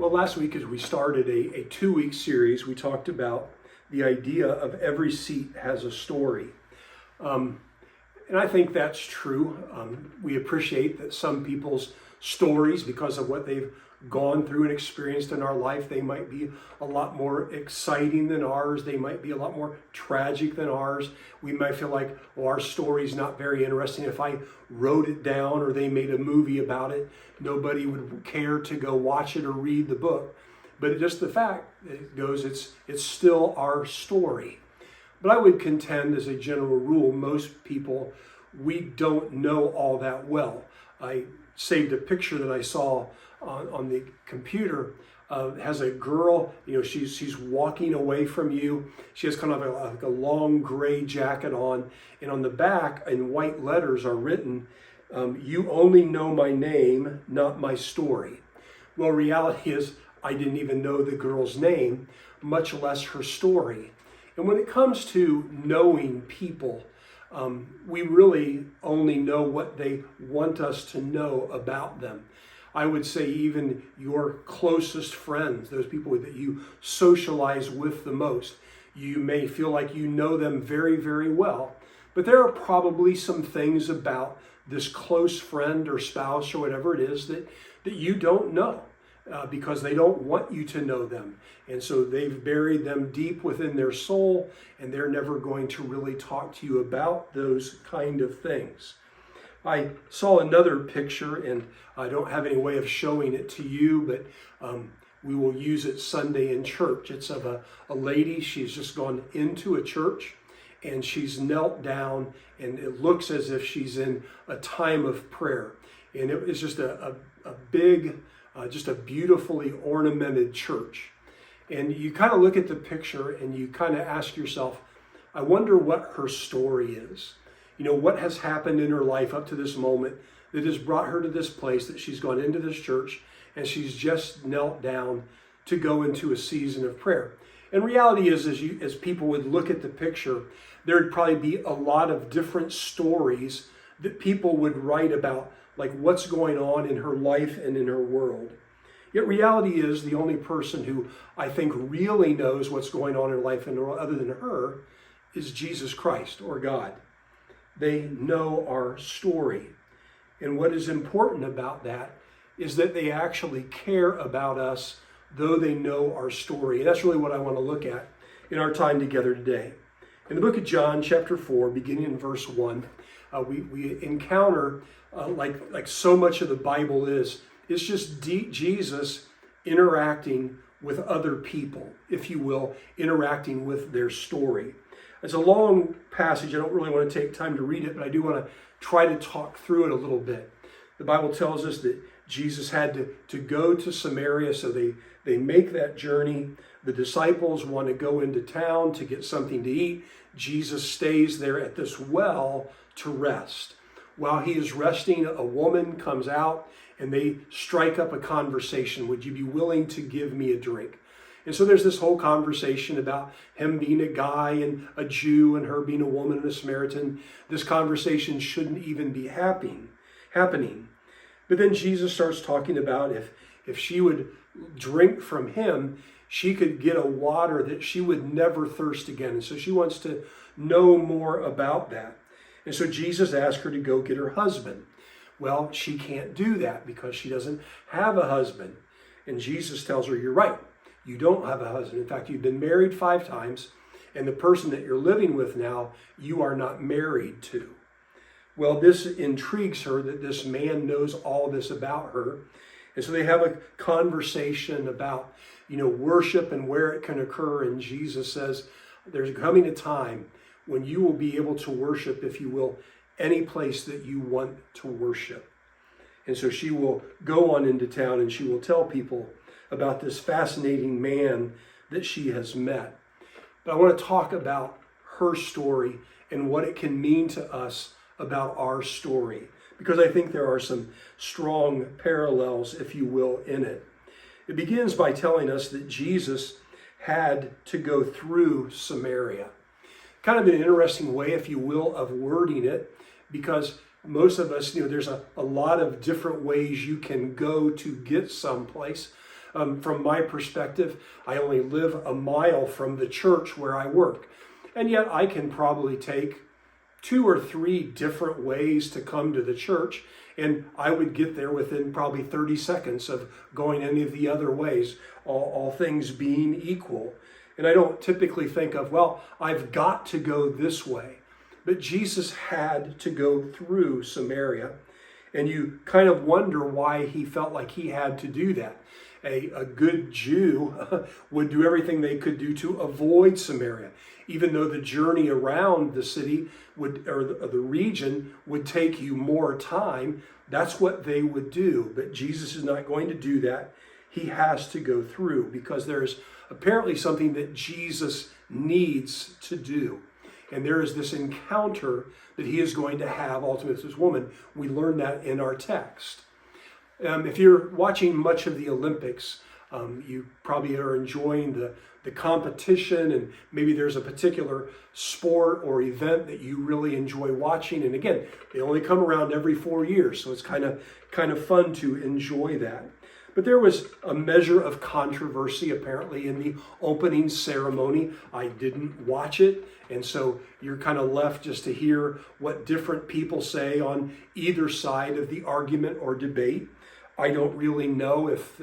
Well, last week as we started a 2-week series, we talked about the idea of every seat has a story. And I think that's true. We appreciate that some people's stories, because of what they've gone through and experienced in our life, they might be a lot more exciting than ours. They might be a lot more tragic than ours. We might feel like, well, our story's not very interesting. If I wrote it down or they made a movie about it, nobody would care to go watch it or read the book. But just the fact it goes, it's still our story. But I would contend, as a general rule, most people, we don't know all that well. I saved a picture that I saw on the computer. Has a girl, she's walking away from you. She has kind of like a long gray jacket on, and on the back in white letters are written, "You only know my name, not my story." Well, reality is I didn't even know the girl's name, much less her story. And when it comes to knowing people, we really only know what they want us to know about them. I would say even your closest friends, those people that you socialize with the most, you may feel like you know them very, very well. But there are probably some things about this close friend or spouse or whatever it is that you don't know because they don't want you to know them. And so they've buried them deep within their soul, and they're never going to really talk to you about those kind of things. I saw another picture, and I don't have any way of showing it to you, but we will use it Sunday in church. It's of a lady. She's just gone into a church, and she's knelt down, and it looks as if she's in a time of prayer. And it is just a big, just a beautifully ornamented church. And you kind of look at the picture, and you kind of ask yourself, I wonder what her story is. What has happened in her life up to this moment that has brought her to this place, that she's gone into this church and she's just knelt down to go into a season of prayer. And reality is, as people would look at the picture, there'd probably be a lot of different stories that people would write about, like what's going on in her life and in her world. Yet reality is, the only person who I think really knows what's going on in her life and other than her is Jesus Christ, or God. They know our story. And what is important about that is that they actually care about us, though they know our story. And that's really what I want to look at in our time together today. In the book of John, chapter 4, beginning in verse 1, we encounter, like so much of the Bible is, it's just Jesus interacting with other people, if you will, interacting with their story. It's a long passage. I don't really want to take time to read it, but I do want to try to talk through it a little bit. The Bible tells us that Jesus had to go to Samaria, so they make that journey. The disciples want to go into town to get something to eat. Jesus stays there at this well to rest. While he is resting, a woman comes out and they strike up a conversation. Would you be willing to give me a drink? And so there's this whole conversation about him being a guy and a Jew and her being a woman and a Samaritan. This conversation shouldn't even be happening. But then Jesus starts talking about if she would drink from him, she could get a water that she would never thirst again. And so she wants to know more about that. And so Jesus asked her to go get her husband. Well, she can't do that because she doesn't have a husband. And Jesus tells her, you're right. You don't have a husband. In fact, you've been married 5 times, and the person that you're living with now, you are not married to. Well, this intrigues her that this man knows all this about her. And so they have a conversation about, worship and where it can occur. And Jesus says, there's coming a time when you will be able to worship, if you will, any place that you want to worship. And so she will go on into town and she will tell people about this fascinating man that she has met. But I want to talk about her story and what it can mean to us about our story, because I think there are some strong parallels, if you will, in it. It begins by telling us that Jesus had to go through Samaria. Kind of an interesting way, if you will, of wording it, because most of us, there's a lot of different ways you can go to get someplace. From my perspective, I only live a mile from the church where I work. And yet I can probably take 2 or 3 different ways to come to the church, and I would get there within probably 30 seconds of going any of the other ways, all things being equal. And I don't typically think of, well, I've got to go this way. But Jesus had to go through Samaria, and you kind of wonder why he felt like he had to do that. A good Jew would do everything they could do to avoid Samaria, even though the journey around the city would, or the region would take you more time. That's what they would do. But Jesus is not going to do that. He has to go through because there's apparently something that Jesus needs to do. And there is this encounter that he is going to have ultimately with this woman. We learn that in our text. If you're watching much of the Olympics, you probably are enjoying the competition, and maybe there's a particular sport or event that you really enjoy watching. And again, they only come around every 4 years, so it's kind of fun to enjoy that. But there was a measure of controversy apparently in the opening ceremony. I didn't watch it, and so you're kind of left just to hear what different people say on either side of the argument or debate. I don't really know if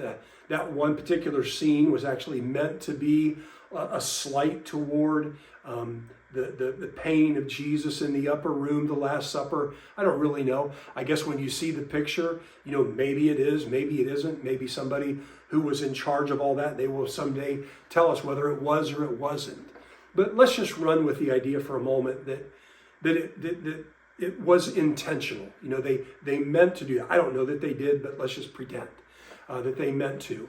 that one particular scene was actually meant to be a slight toward the pain of Jesus in the upper room, the Last Supper. I don't really know. I guess when you see the picture, maybe it is, maybe it isn't. Maybe somebody who was in charge of all that, they will someday tell us whether it was or it wasn't. But let's just run with the idea for a moment that it was intentional. They meant to do that. I don't know that they did, but let's just pretend that they meant to.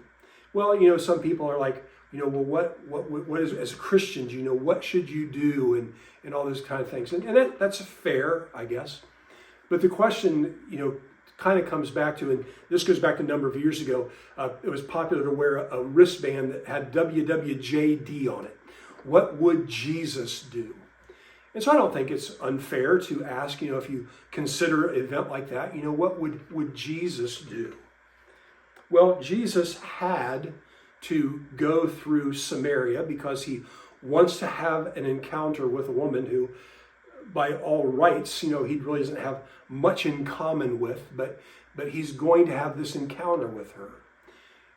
Well, some people are like, well, what is, as Christians, what should you do and all those kind of things. And that's fair, I guess. But the question, kind of comes back to, and this goes back a number of years ago, it was popular to wear a wristband that had WWJD on it. What would Jesus do? And so I don't think it's unfair to ask, if you consider an event like that, what would Jesus do? Well, Jesus had to go through Samaria because he wants to have an encounter with a woman who, by all rights, he really doesn't have much in common with, but he's going to have this encounter with her.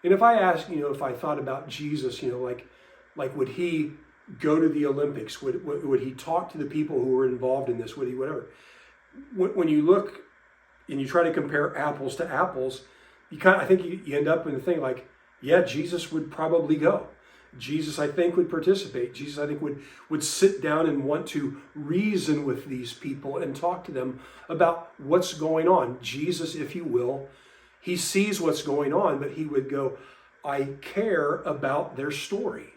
And if I ask, if I thought about Jesus, like would he go to the Olympics? Would he talk to the people who were involved in this? Would he, whatever? When you look and you try to compare apples to apples, I think you end up in the thing like, yeah, Jesus would probably go. Jesus, I think, would participate. Jesus, I think, would sit down and want to reason with these people and talk to them about what's going on. Jesus, if you will, he sees what's going on, but he would go, I care about their story.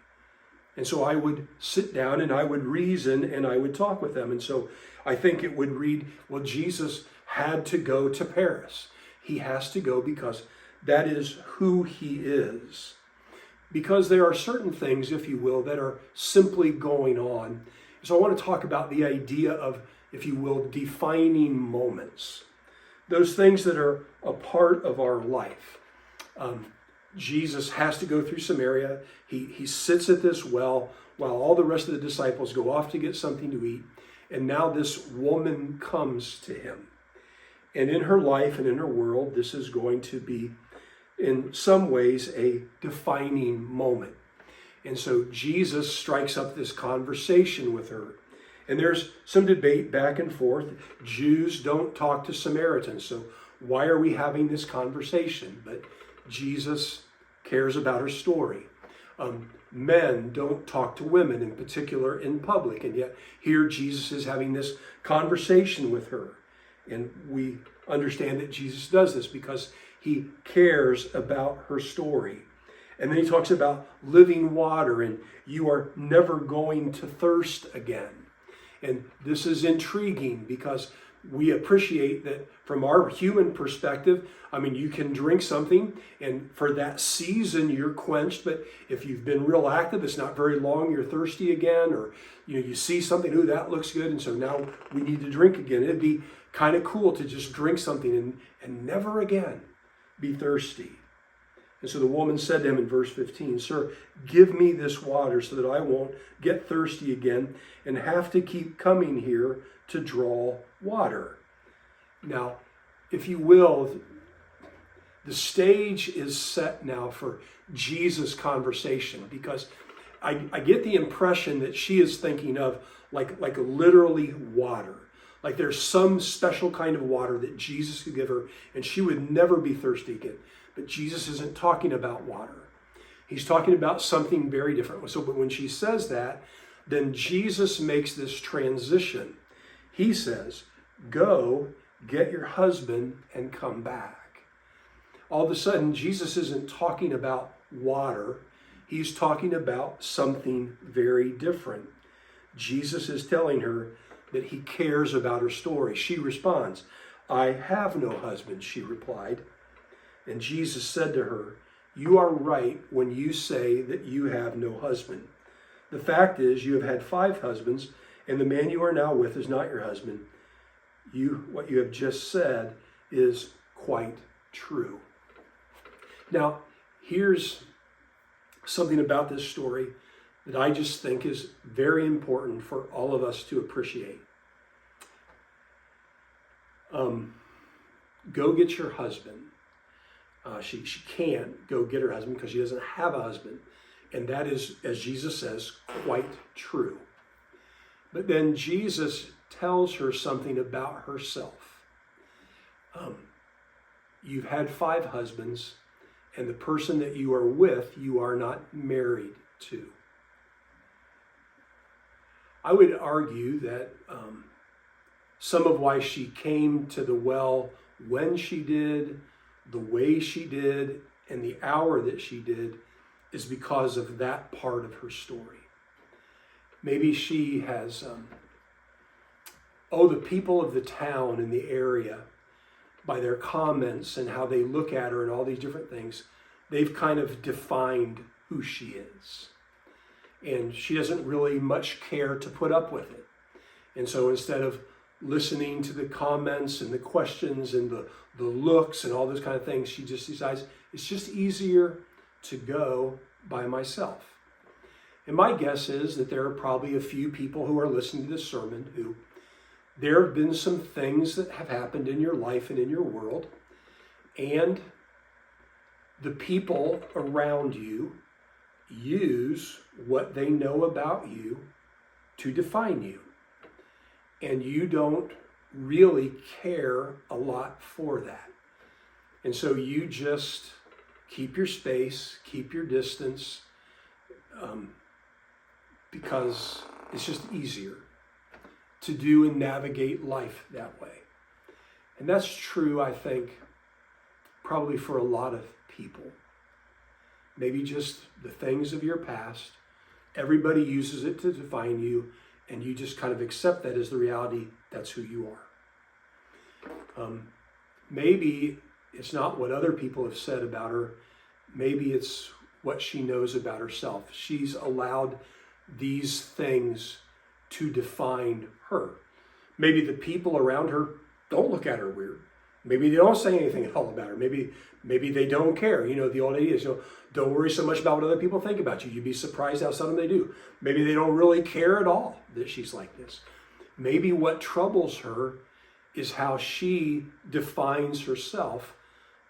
And so I would sit down and I would reason and I would talk with them. And so I think it would read, well, Jesus had to go to Paris. He has to go because that is who he is. Because there are certain things, if you will, that are simply going on. So I want to talk about the idea of, if you will, defining moments. Those things that are a part of our life. Jesus has to go through Samaria. He sits at this well while all the rest of the disciples go off to get something to eat. And now this woman comes to him. And in her life and in her world, this is going to be, in some ways, a defining moment. And so Jesus strikes up this conversation with her. And there's some debate back and forth. Jews don't talk to Samaritans. So why are we having this conversation? But Jesus cares about her story. Men don't talk to women, in particular in public. And yet here Jesus is having this conversation with her. And we understand that Jesus does this because he cares about her story. And then he talks about living water and you are never going to thirst again. And this is intriguing because we appreciate that from our human perspective, you can drink something and for that season you're quenched, but if you've been real active, it's not very long, you're thirsty again, or you see something, ooh, that looks good, and so now we need to drink again. It'd be kind of cool to just drink something and never again be thirsty. And so the woman said to him in verse 15, Sir, give me this water so that I won't get thirsty again and have to keep coming here to draw water. Now, if you will, the stage is set now for Jesus' conversation, because I get the impression that she is thinking of like literally water. Like there's some special kind of water that Jesus could give her and she would never be thirsty again. But Jesus isn't talking about water. He's talking about something very different. So but when she says that, then Jesus makes this transition. He says, go get your husband and come back. All of a sudden, Jesus isn't talking about water. He's talking about something very different. Jesus is telling her that he cares about her story. She responds, I have no husband, she replied. And Jesus said to her, you are right when you say that you have no husband. The fact is, you have had 5 husbands, and the man you are now with is not your husband. What you have just said is quite true. Now, here's something about this story that I just think is very important for all of us to appreciate. Go get your husband. She can't go get her husband because she doesn't have a husband. And that is, as Jesus says, quite true. But then Jesus tells her something about herself. You've had 5 husbands, and the person that you are with, you are not married to. I would argue that some of why she came to the well when she did, the way she did, and the hour that she did is because of that part of her story. Maybe she has, the people of the town and the area, by their comments and how they look at her and all these different things, they've kind of defined who she is. And she doesn't really much care to put up with it. And so instead of listening to the comments and the questions and the looks and all those kind of things, she just decides it's just easier to go by myself. And my guess is that there are probably a few people who are listening to this sermon who there have been some things that have happened in your life and in your world, and the people around you use what they know about you to define you. And you don't really care a lot for that. And so you just keep your space, keep your distance, because it's just easier to do and navigate life that way. And that's true, I think, probably for a lot of people. Maybe just the things of your past. Everybody uses it to define you, and you just kind of accept that as the reality. That's who you are. Maybe it's not what other people have said about her. Maybe it's what she knows about herself. She's allowed these things to define her. Maybe the people around her don't look at her weird. Maybe they don't say anything at all about her. Maybe they don't care. The old idea is, don't worry so much about what other people think about you. You'd be surprised how some they do. Maybe they don't really care at all that she's like this. Maybe what troubles her is how she defines herself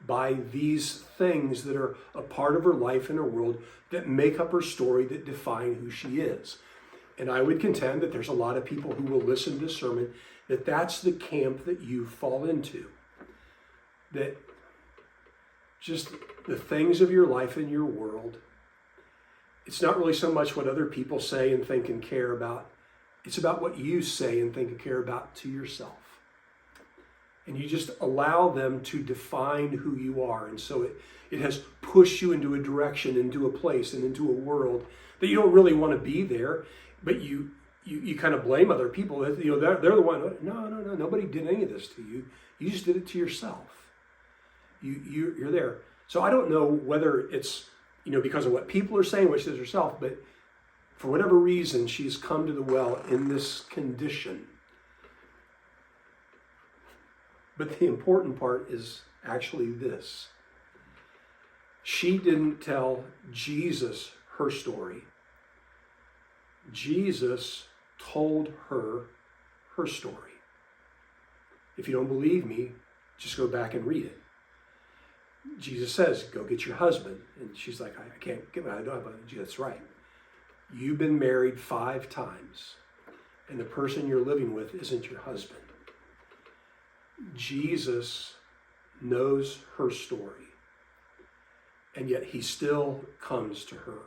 by these things that are a part of her life and her world that make up her story, that define who she is. And I would contend that there's a lot of people who will listen to this sermon that that's the camp that you fall into. That just the things of your life and your world, it's not really so much what other people say and think and care about. It's about what you say and think and care about to yourself. And you just allow them to define who you are. And so it has pushed you into a direction, into a place, and into a world that you don't really want to be there, but you kind of blame other people. They're the one. No, nobody did any of this to you. You just did it to yourself. You're there. So I don't know whether it's, because of what people are saying, what she says herself, but for whatever reason, she's come to the well in this condition. But the important part is actually this. She didn't tell Jesus her story. Jesus told her her story. If you don't believe me, just go back and read it. Jesus says, go get your husband. And she's like, I can't get my husband. That's right. You've been married 5 times, and the person you're living with isn't your husband. Jesus knows her story, and yet he still comes to her.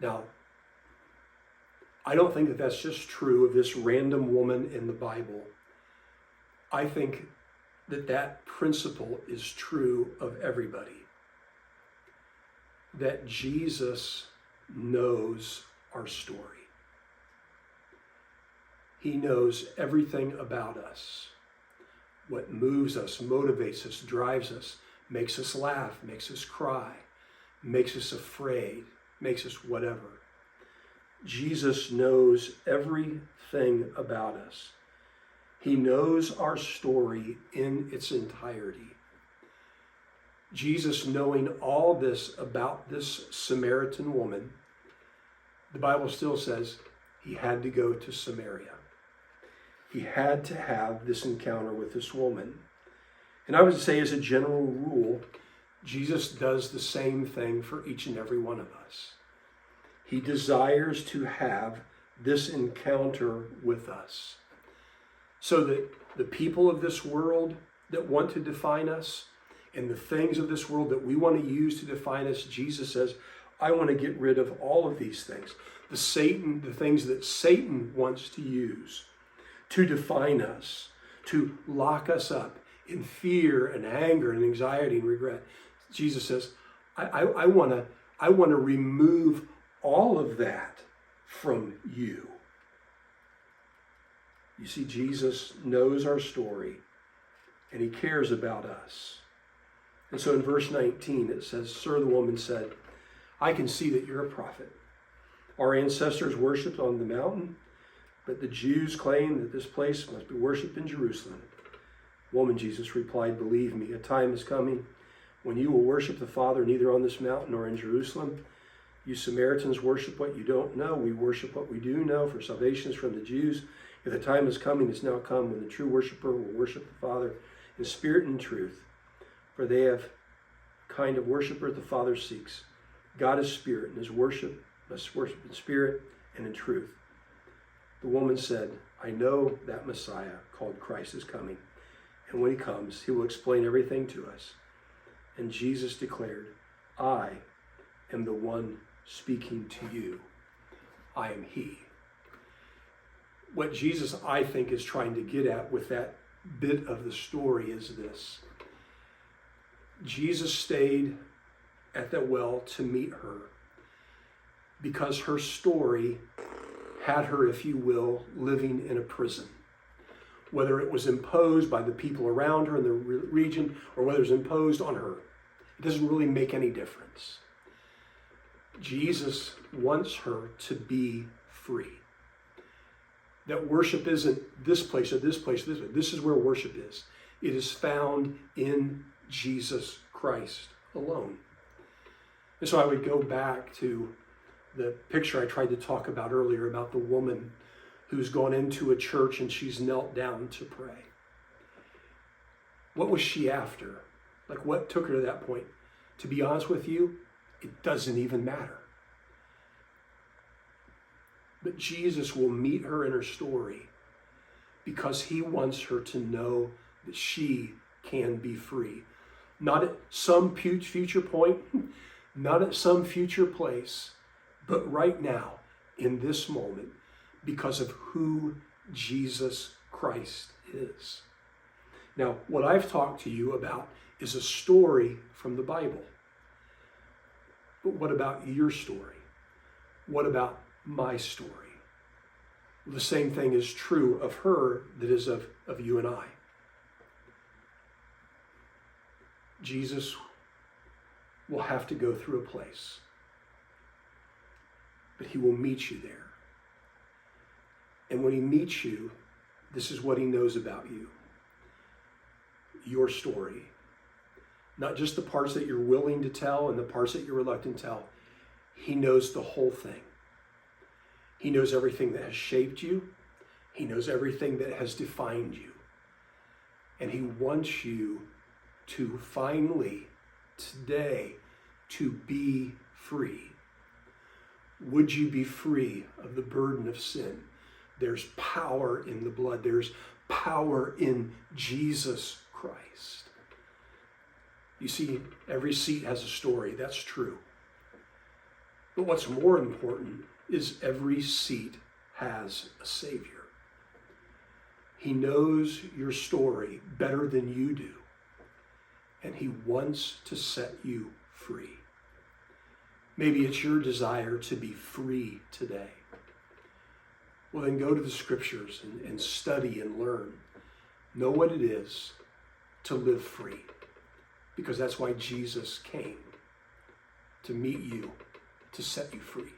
Now, I don't think that that's just true of this random woman in the Bible. I think that that principle is true of everybody. That Jesus knows our story. He knows everything about us. What moves us, motivates us, drives us, makes us laugh, makes us cry, makes us afraid, makes us whatever. Jesus knows everything about us. He knows our story in its entirety. Jesus, knowing all this about this Samaritan woman, the Bible still says he had to go to Samaria. He had to have this encounter with this woman. And I would say, as a general rule, Jesus does the same thing for each and every one of us. He desires to have this encounter with us, so that the people of this world that want to define us and the things of this world that we want to use to define us, Jesus says, I want to get rid of all of these things. The things that Satan wants to use to define us, to lock us up in fear and anger and anxiety and regret. Jesus says, I want to remove all of that from you. You see, Jesus knows our story, and he cares about us. And so in verse 19, it says, Sir, the woman said, I can see that you're a prophet. Our ancestors worshipped on the mountain, but the Jews claim that this place must be worshipped in Jerusalem. Woman, Jesus replied, believe me, a time is coming when you will worship the Father neither on this mountain nor in Jerusalem. You Samaritans worship what you don't know. We worship what we do know, for salvation is from the Jews. If the time is coming, it's now come, when the true worshiper will worship the Father in spirit and truth. For they have kind of worshiper the Father seeks. God is spirit, and his worship must worship in spirit and in truth. The woman said, I know that Messiah, called Christ, is coming. And when he comes, he will explain everything to us. And Jesus declared, I am the one speaking to you. I am he. What Jesus, I think, is trying to get at with that bit of the story is this. Jesus stayed at the well to meet her because her story had her, if you will, living in a prison. Whether it was imposed by the people around her in the region or whether it was imposed on her, it doesn't really make any difference. Jesus wants her to be free. That worship isn't this place or this place, this place. This is where worship is. It is found in Jesus Christ alone. And so I would go back to the picture I tried to talk about earlier about the woman who's gone into a church and she's knelt down to pray. What was she after? Like, what took her to that point? To be honest with you, it doesn't even matter. But Jesus will meet her in her story because he wants her to know that she can be free. Not at some future point, not at some future place, but right now, in this moment, because of who Jesus Christ is. Now, what I've talked to you about is a story from the Bible. But what about your story? What about my story? The same thing is true of her that is of you and I. Jesus will have to go through a place, but he will meet you there. And when he meets you, this is what he knows about you. Your story. not just the parts that you're willing to tell and the parts that you're reluctant to tell. He knows the whole thing. He knows everything that has shaped you. He knows everything that has defined you. And he wants you to finally, today, to be free. Would you be free of the burden of sin? There's power in the blood. There's power in Jesus Christ. You see, every seat has a story. That's true. But what's more important is every seat has a Savior. He knows your story better than you do, and he wants to set you free. Maybe it's your desire to be free today. Well, then go to the scriptures and study and learn. Know what it is to live free, because that's why Jesus came, to meet you, to set you free.